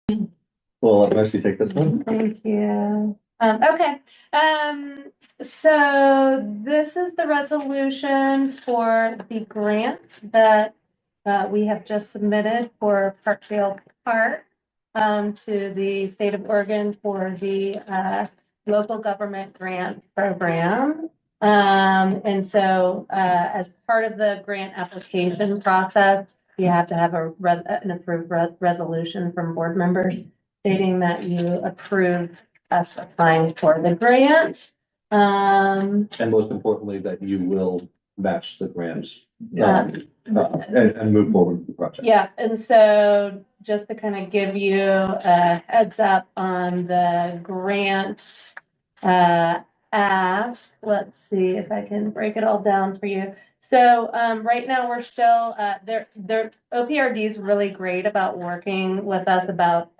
We'll let Mercy take this one. Thank you. Okay, so this is the resolution for the grant that we have just submitted for Parkdale Park to the state of Oregon for the local government grant program. And so as part of the grant application process, you have to have an approved resolution from board members stating that you approve us applying for the grant. And most importantly, that you will match the grants and move forward with the project. Yeah, and so just to kind of give you a heads up on the grant ask, let's see if I can break it all down for you. So right now we're still their OPRD is really great about working with us about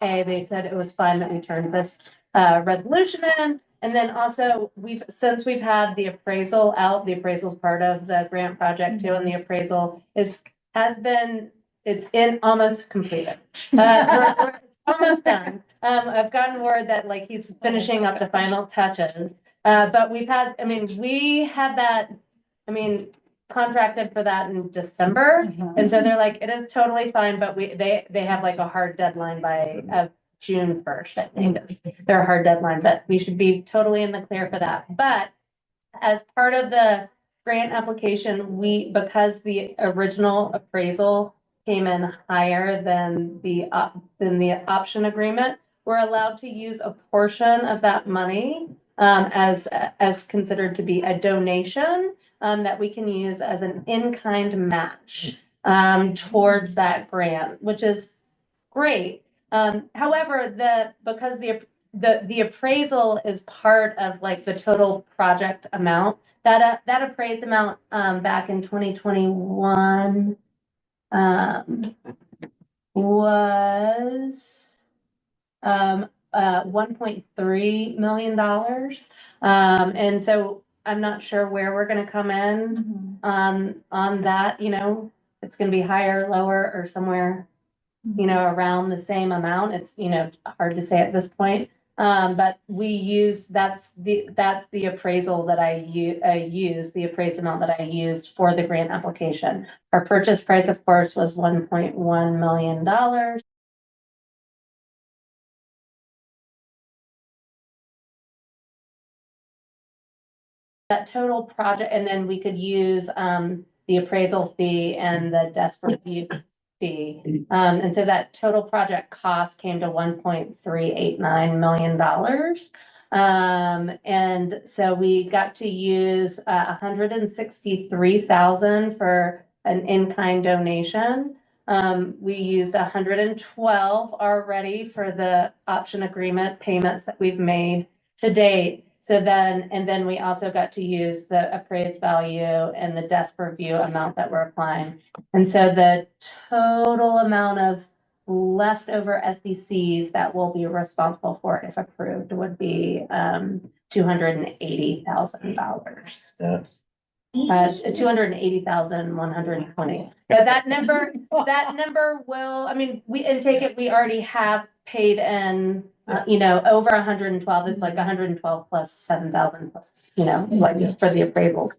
they said it was fun that we turned this resolution in. And then also since we've had the appraisal out, the appraisal is part of the grant project too, and the appraisal it's in almost completed. We're almost done. I've gotten word that like he's finishing up the final touches. But we had that, contracted for that in December. And so they're like, it is totally fine, but they have like a hard deadline by June 1st, I think is their hard deadline, but we should be totally in the clear for that. But as part of the grant application, because the original appraisal came in higher than the option agreement, we're allowed to use a portion of that money as considered to be a donation that we can use as an in-kind match towards that grant, which is great. However, because the appraisal is part of like the total project amount, that appraised amount back in 2021 was $1.3 million. And so I'm not sure where we're going to come in on that. It's going to be higher, lower, or somewhere around the same amount. It's, hard to say at this point. But that's the appraisal that I used, the appraised amount that I used for the grant application. Our purchase price, of course, was $1.1 million. That total project, and then we could use the appraisal fee and the desk review fee. And so that total project cost came to $1.389 million. And so we got to use $163,000 for an in-kind donation. We used 112 already for the option agreement payments that we've made to date. And then we also got to use the appraised value and the desk review amount that we're applying. And so the total amount of leftover SDCs that we'll be responsible for, if approved, would be $280,000. Yes. 280,120. But that number will, we already have paid in, over 112. It's like 112 plus 7,000 plus, like for the appraisals.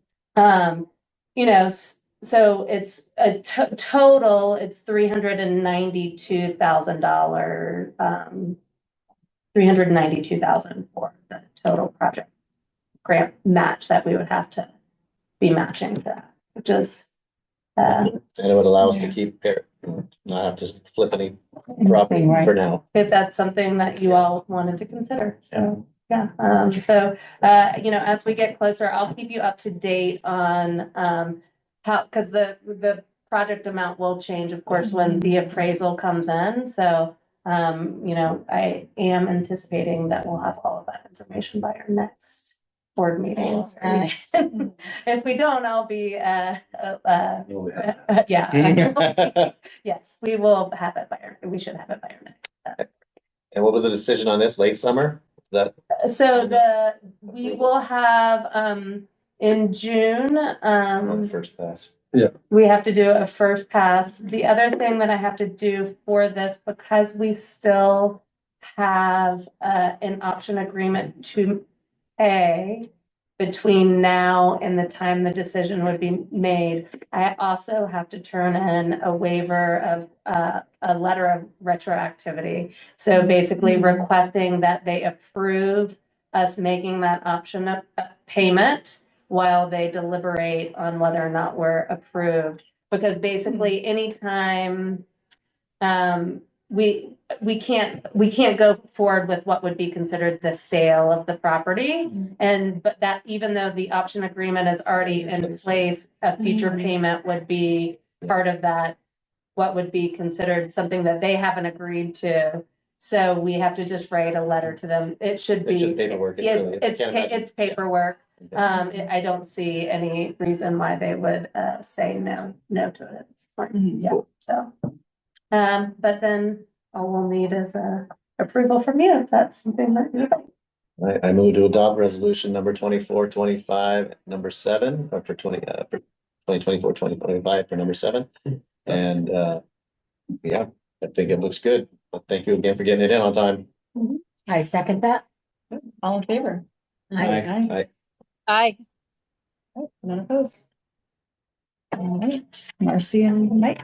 So it's a total, it's $392,000, $392,000 for the total project grant match that we would have to be matching that, which is and it would allow us to keep it, not have to flip any property for now. If that's something that you all wanted to consider. So yeah. As we get closer, I'll keep you up to date on how, because the project amount will change, of course, when the appraisal comes in. So I am anticipating that we'll have all of that information by our next board meetings. If we don't, I'll be yeah. Yes, we will have it we should have it by our next. And what was the decision on this? Late summer? We will have in June first pass. We have to do a first pass. The other thing that I have to do for this, because we still have an option agreement to pay between now and the time the decision would be made, I also have to turn in a waiver of a letter of retroactivity. So basically requesting that they approve us making that option of payment while they deliberate on whether or not we're approved. Because basically anytime we can't go forward with what would be considered the sale of the property. But that, even though the option agreement is already in place, a future payment would be part of that, what would be considered something that they haven't agreed to. So we have to just write a letter to them. It should be. It's just paperwork. It's paperwork. I don't see any reason why they would say no to it at this point. Yeah, so. But then all we'll need is a approval from you, if that's something that you like. I move to adopt resolution number 2425, number 7, or for 2024-2025 for number 7. And, yeah, I think it looks good. But thank you again for getting it in on time. I second that. All in favor? Aye. Aye. None opposed. All right, Marcy and Mike.